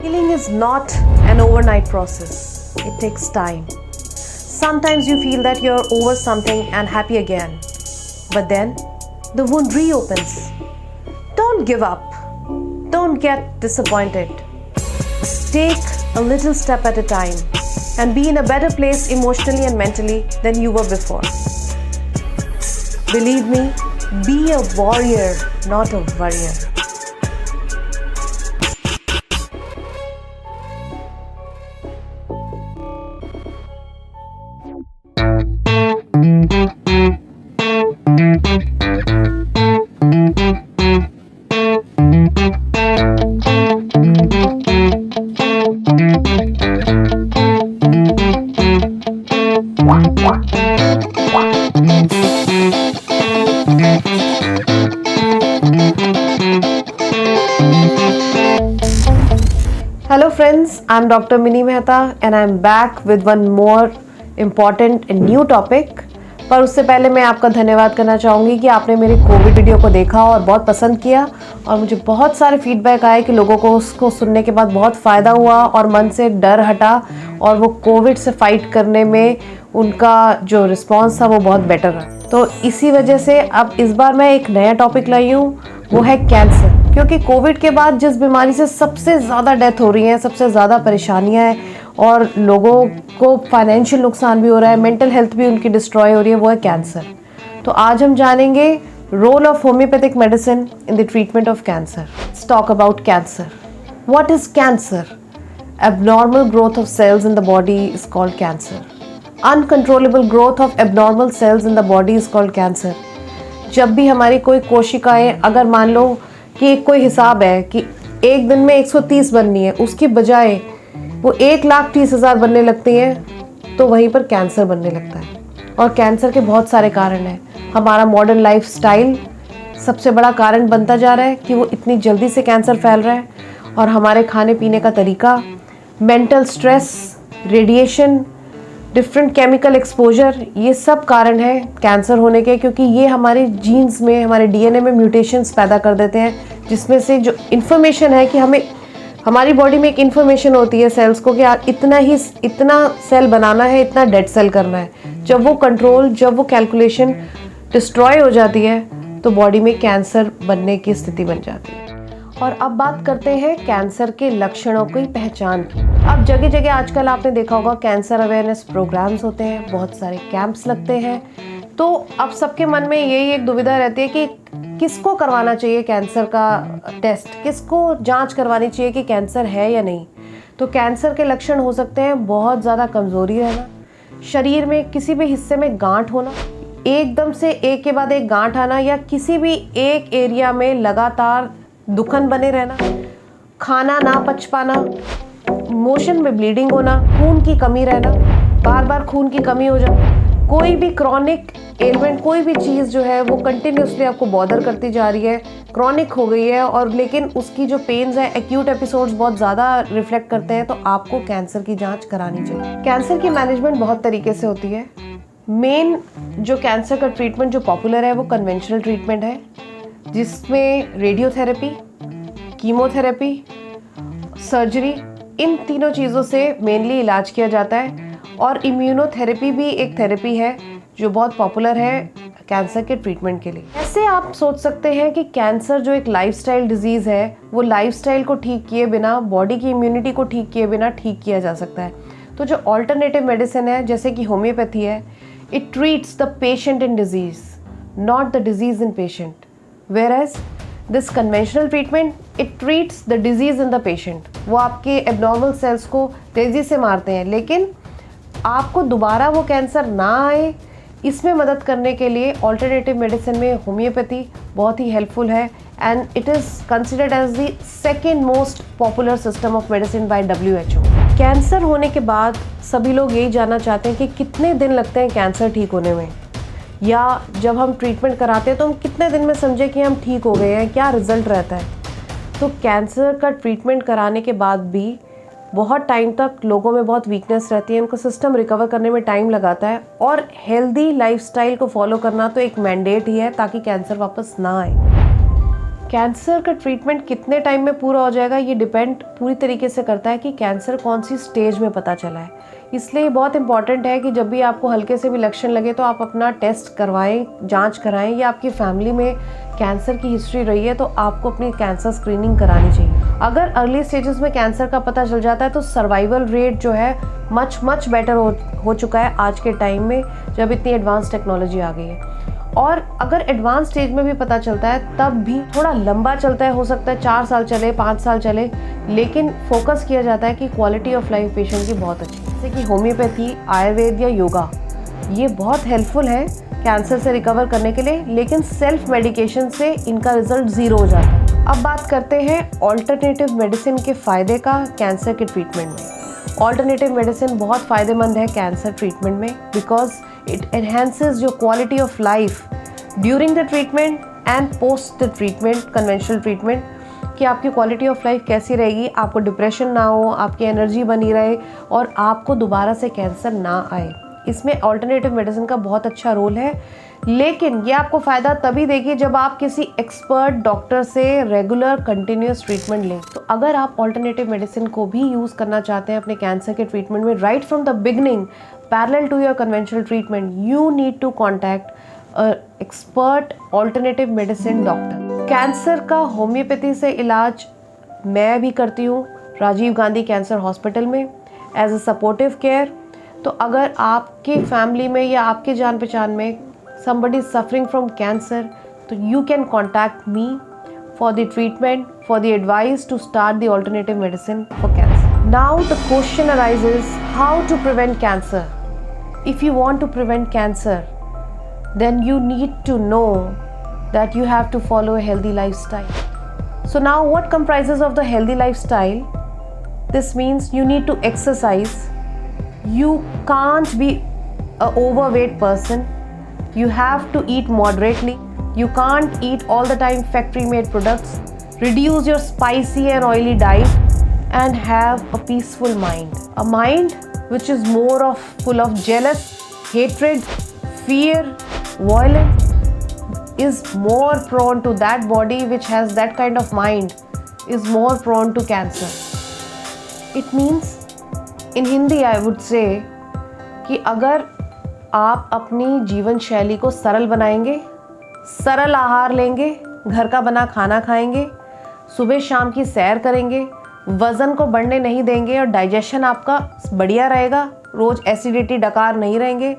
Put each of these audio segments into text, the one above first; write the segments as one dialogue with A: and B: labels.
A: Healing is not an overnight process. It takes time. Sometimes you feel that you're over something and happy again. But then the wound reopens. Don't give up. Don't get disappointed. Take a little step at a time and be in a better place emotionally and mentally than you were before. Believe me, be a warrior, not a worrier. Hello friends, I'm Dr. Mini Mehta and I'm back with one more important and new topic. पर उससे पहले मैं आपका धन्यवाद करना चाहूँगी कि आपने मेरी कोविड वीडियो को देखा और बहुत पसंद किया और मुझे बहुत सारे फीडबैक आए कि लोगों को उसको सुनने के बाद बहुत फ़ायदा हुआ और मन से डर हटा और वो कोविड से फाइट करने में उनका जो रिस्पॉन्स था वो बहुत बेटर रहा। तो इसी वजह से अब इस बार मैं एक नया टॉपिक लाई हूँ, वो है कैंसर। क्योंकि कोविड के बाद जिस बीमारी से सबसे ज़्यादा डेथ हो रही है, सबसे ज़्यादा परेशानियाँ हैं और लोगों को फाइनेंशियल नुकसान भी हो रहा है, मेंटल हेल्थ भी उनकी डिस्ट्रॉय हो रही है, वो है कैंसर। तो आज हम जानेंगे role of homeopathic medicine in the treatment of cancer. Let's talk about cancer. What is cancer? Abnormal growth of cells in the body is called cancer. Uncontrollable growth of abnormal cells in the body is called cancer. जब भी हमारी कोई कोशिकाएं, अगर मान लो कि कोई हिसाब है कि एक दिन में 130 बननी है, उसकी बजाय वो 1,30,000 बनने लगती हैं, तो वहीं पर कैंसर बनने लगता है। और कैंसर के बहुत सारे कारण हैं। हमारा मॉडर्न लाइफ स्टाइल सबसे बड़ा कारण बनता जा रहा है कि वो इतनी जल्दी से कैंसर फैल रहा है, और हमारे खाने पीने का तरीका, mental stress, radiation, different chemical exposure, ये सब कारण है कैंसर होने के। क्योंकि ये हमारे जीन्स में, हमारे डीएनए में म्यूटेशंस पैदा कर देते हैं, जिसमें से जो इन्फॉर्मेशन है कि हमें, हमारी बॉडी में एक इन्फॉर्मेशन होती है सेल्स को कि इतना सेल बनाना है, इतना डेड सेल करना है। जब वो कैलकुलेशन डिस्ट्रॉय हो जाती है तो बॉडी में कैंसर बनने की स्थिति बन जाती है। और अब बात करते हैं कैंसर के लक्षणों की पहचान की। अब जगह जगह आजकल आपने देखा होगा कैंसर अवेयरनेस प्रोग्राम्स होते हैं, बहुत सारे कैंप्स लगते हैं। तो अब सबके मन में यही एक दुविधा रहती है कि किसको करवाना चाहिए कैंसर का टेस्ट, किसको जांच करवानी चाहिए कि कैंसर है या नहीं। तो कैंसर के लक्षण हो सकते हैं बहुत ज़्यादा कमज़ोरी रहना, शरीर में किसी भी हिस्से में गांठ होना, एकदम से एक के बाद एक गांठ आना, या किसी भी एक एरिया में लगातार दुखन बने रहना, खाना ना पच पाना, मोशन में ब्लीडिंग होना, खून की कमी रहना, बार बार खून की कमी हो जाना, कोई भी क्रॉनिक एलिमेंट, कोई भी चीज़ जो है वो कंटिन्यूसली आपको बॉदर करती जा रही है, क्रॉनिक हो गई है, और लेकिन उसकी जो पेन्स है, एक्यूट एपिसोड्स बहुत ज़्यादा रिफ्लेक्ट करते हैं, तो आपको कैंसर की जांच करानी चाहिए। कैंसर की मैनेजमेंट बहुत तरीके से होती है। मेन जो कैंसर का ट्रीटमेंट जो पॉपुलर है वो कन्वेंशनल ट्रीटमेंट है, जिसमें रेडियोथेरेपी, कीमोथेरेपी, सर्जरी, इन तीनों चीज़ों से मेनली इलाज किया जाता है। और इम्यूनोथेरेपी भी एक थेरेपी है जो बहुत पॉपुलर है कैंसर के ट्रीटमेंट के लिए। ऐसे आप सोच सकते हैं कि कैंसर जो एक लाइफस्टाइल डिजीज़ है, वो लाइफस्टाइल को ठीक किए बिना, बॉडी की इम्यूनिटी को ठीक किए बिना ठीक किया जा सकता है। तो जो ऑल्टरनेटिव मेडिसिन है, जैसे कि होम्योपैथी है, it treats the patient in disease, not the disease in patient, whereas this conventional treatment it treats the disease in the patient। वो आपके एबनॉर्मल सेल्स को तेज़ी से मारते हैं, लेकिन आपको दोबारा वो कैंसर ना आए, इसमें मदद करने के लिए ऑल्टरनेटिव मेडिसिन में होम्योपैथी बहुत ही हेल्पफुल है, and it is considered as the second most popular system of medicine by WHO। Cancer होने के बाद सभी लोग यही जानना चाहते हैं कि कितने दिन लगते हैं कैंसर ठीक होने में, या जब हम ट्रीटमेंट कराते हैं तो हम कितने दिन में समझे कि हम ठीक हो गए हैं, क्या रिजल्ट रहता है। तो कैंसर का ट्रीटमेंट कराने के बाद भी बहुत टाइम तक लोगों में बहुत वीकनेस रहती है, उनका सिस्टम रिकवर करने में टाइम लगाता है, और हेल्दी लाइफस्टाइल को फॉलो करना तो एक मैंडेट ही है ताकि कैंसर वापस ना आए। कैंसर का ट्रीटमेंट कितने टाइम में पूरा हो जाएगा ये डिपेंड पूरी तरीके से करता है कि कैंसर कौन सी स्टेज में पता चला है। इसलिए बहुत इंपॉर्टेंट है कि जब भी आपको हल्के से भी लक्षण लगे तो आप अपना टेस्ट करवाएं, जांच कराएं, या आपकी फैमिली में कैंसर की हिस्ट्री रही है तो आपको अपनी कैंसर स्क्रीनिंग करानी चाहिए। अगर अर्ली स्टेजेस में कैंसर का पता चल जाता है तो सर्वाइवल रेट जो है मच बेटर हो चुका है आज के टाइम में, जब इतनी एडवांस टेक्नोलॉजी आ गई है। और अगर एडवांस स्टेज में भी पता चलता है तब भी थोड़ा लंबा चलता है, हो सकता है 4 साल चले, 5 साल चले, लेकिन फोकस किया जाता है कि क्वालिटी ऑफ लाइफ पेशेंट की बहुत अच्छी। जैसे कि होम्योपैथी, आयुर्वेद या योगा ये बहुत हेल्पफुल है कैंसर से रिकवर करने के लिए, लेकिन सेल्फ मेडिकेशन से इनका रिजल्ट ज़ीरो हो जाता है। अब बात करते हैं ऑल्टरनेटिव मेडिसिन के फ़ायदे का कैंसर के ट्रीटमेंट में। ऑल्टरनेटिव मेडिसिन बहुत फ़ायदेमंद है कैंसर ट्रीटमेंट में, because it enhances your quality of life during the treatment and post the treatment, conventional treatment, कि आपकी क्वालिटी ऑफ लाइफ कैसी रहेगी, आपको डिप्रेशन ना हो, आपकी एनर्जी बनी रहे और आपको दोबारा से कैंसर ना आए। इसमें ऑल्टरनेटिव मेडिसिन का बहुत अच्छा रोल है, लेकिन ये आपको फ़ायदा तभी देगी जब आप किसी एक्सपर्ट डॉक्टर से रेगुलर कंटिन्यूस ट्रीटमेंट लें। तो अगर आप ऑल्टरनेटिव मेडिसिन को भी यूज़ करना चाहते हैं अपने कैंसर के ट्रीटमेंट में right from the beginning, parallel to your conventional treatment, you need to contact expert alternative medicine doctor. Cancer का होम्योपैथी से इलाज मैं भी करती हूँ राजीव गांधी कैंसर हॉस्पिटल में एज अ सपोर्टिव केयर। तो अगर आपके फैमिली में या आपके जान पहचान में somebody is suffering from cancer, so you can contact me for the treatment, for the advice to start the alternative medicine for cancer. Now the question arises, how to prevent cancer? If you want to prevent cancer, then you need to know that you have to follow a healthy lifestyle. So now what comprises of the healthy lifestyle? This means you need to exercise. You can't be an overweight person. You have to eat moderately. You can't eat all the time factory made products. Reduce your spicy and oily diet and have a peaceful mind. A mind which is more of full of jealous, hatred, fear, violence is more prone to that body which has that kind of mind is more prone to cancer. It means in Hindi I would say कि अगर आप अपनी जीवन शैली को सरल बनाएंगे, सरल आहार लेंगे, घर का बना खाना खाएंगे, सुबह शाम की सैर करेंगे, वज़न को बढ़ने नहीं देंगे और डाइजेशन आपका बढ़िया रहेगा, रोज़ एसिडिटी डकार नहीं रहेंगे,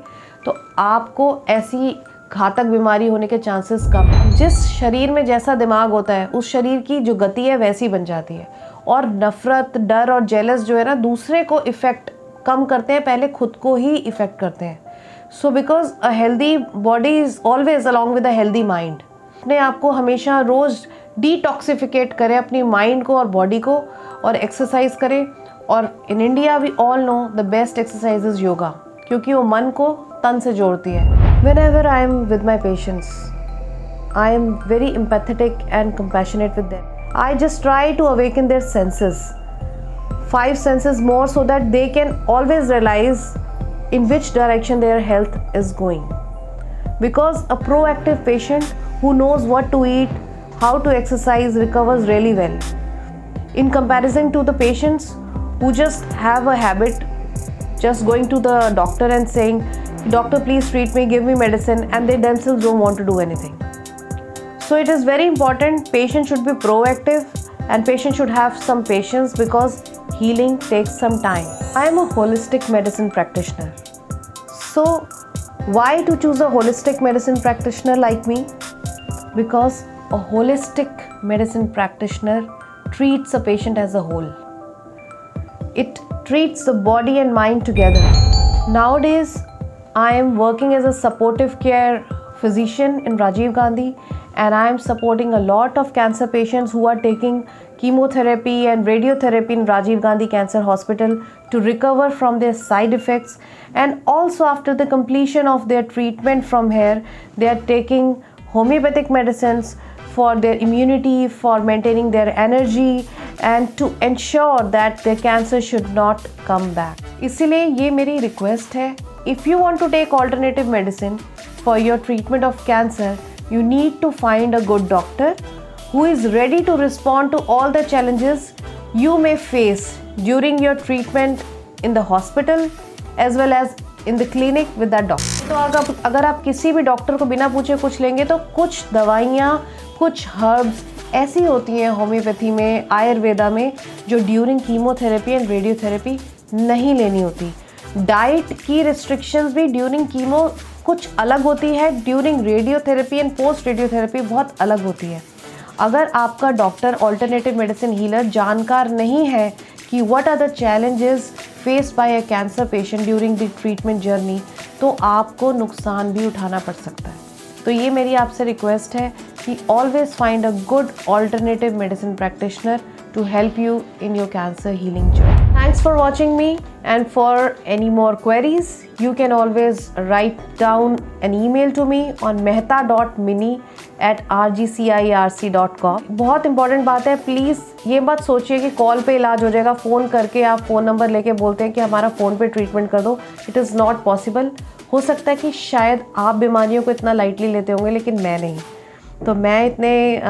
A: तो आपको ऐसी घातक बीमारी होने के चांसेस कम हैं। जिस शरीर में जैसा दिमाग होता है उस शरीर की जो गति है वैसी बन जाती है। और नफ़रत, डर और जेलस जो है ना, दूसरे को इफ़ेक्ट कम करते हैं, पहले खुद को ही इफ़ेक्ट करते हैं। So because a healthy body is always along with a healthy mind. अपने आप को हमेशा रोज़ डिटॉक्सिफिकेट करें अपनी माइंड को और बॉडी को, और एक्सरसाइज करें। और in India we all know the best exercise is yoga, क्योंकि वो मन को तन से जोड़ती है। Whenever I am with my patients, I am very empathetic and compassionate with them. I just try to awaken their senses, 5 senses more, so that they can always realize in which direction their health is going. Because a proactive patient who knows what to eat, how to exercise, recovers really well, in comparison to the patients who just have a habit just going to the doctor and saying, doctor please treat me, give me medicine, and they themselves don't want to do anything. So it is very important, patient should be proactive and patient should have some patience, because healing takes some time. I am a holistic medicine practitioner. So why to choose a holistic medicine practitioner like me? Because a holistic medicine practitioner treats a patient as a whole. It treats the body and mind together. Nowadays, I am working as a supportive care physician in Rajiv Gandhi, and I am supporting a lot of cancer patients who are taking chemotherapy and radiotherapy in Rajiv Gandhi Cancer Hospital to recover from their side effects. And also after the completion of their treatment from here, they are taking homeopathic medicines for their immunity, for maintaining their energy, and to ensure that their cancer should not come back. इसीलिए ये मेरी request है, if you want to take alternative medicine for your treatment of cancer, you need to find a good doctor who is ready to respond to all the challenges you may face during your treatment in the hospital as well as in the clinic with that doctor. तो अगर आप किसी भी doctor को बिना पूछे कुछ लेंगे तो कुछ दवाइयाँ, कुछ हर्ब्स ऐसी होती हैं होम्योपैथी में, आयुर्वेदा में, जो ड्यूरिंग कीमोथेरेपी एंड रेडियोथेरेपी नहीं लेनी होती। डाइट की रिस्ट्रिक्शंस भी ड्यूरिंग कीमो कुछ अलग होती है, during radiotherapy and post radiotherapy बहुत अलग होती है। अगर आपका डॉक्टर ऑल्टरनेटिव मेडिसिन हीलर जानकार नहीं है कि what are the challenges faced by a cancer patient during the treatment journey, तो आपको नुकसान भी उठाना पड़ सकता है। तो ये मेरी आपसे रिक्वेस्ट है कि always find a good alternative medicine practitioner to help you in your cancer healing journey. Thanks for watching me, and for any more queries you can always write down an email to me on mehta.mini@rgcirc.com. बहुत important बात है, please ये मत सोचिए कि call पे इलाज हो जाएगा, फ़ोन करके आप फ़ोन नंबर लेके बोलते हैं कि हमारा फ़ोन पे ट्रीटमेंट कर दो। It is not possible. हो सकता है कि शायद आप बीमारियों को इतना लाइटली लेते होंगे, लेकिन मैं नहीं। तो मैं इतने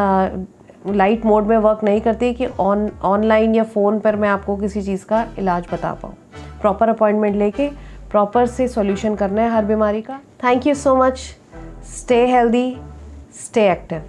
A: लाइट मोड में वर्क नहीं करती कि ऑनलाइन या फ़ोन पर मैं आपको किसी चीज़ का इलाज बता पाऊँ। प्रॉपर अपॉइंटमेंट लेके प्रॉपर से सॉल्यूशन करना है हर बीमारी का। Thank you so much. Stay healthy, stay active.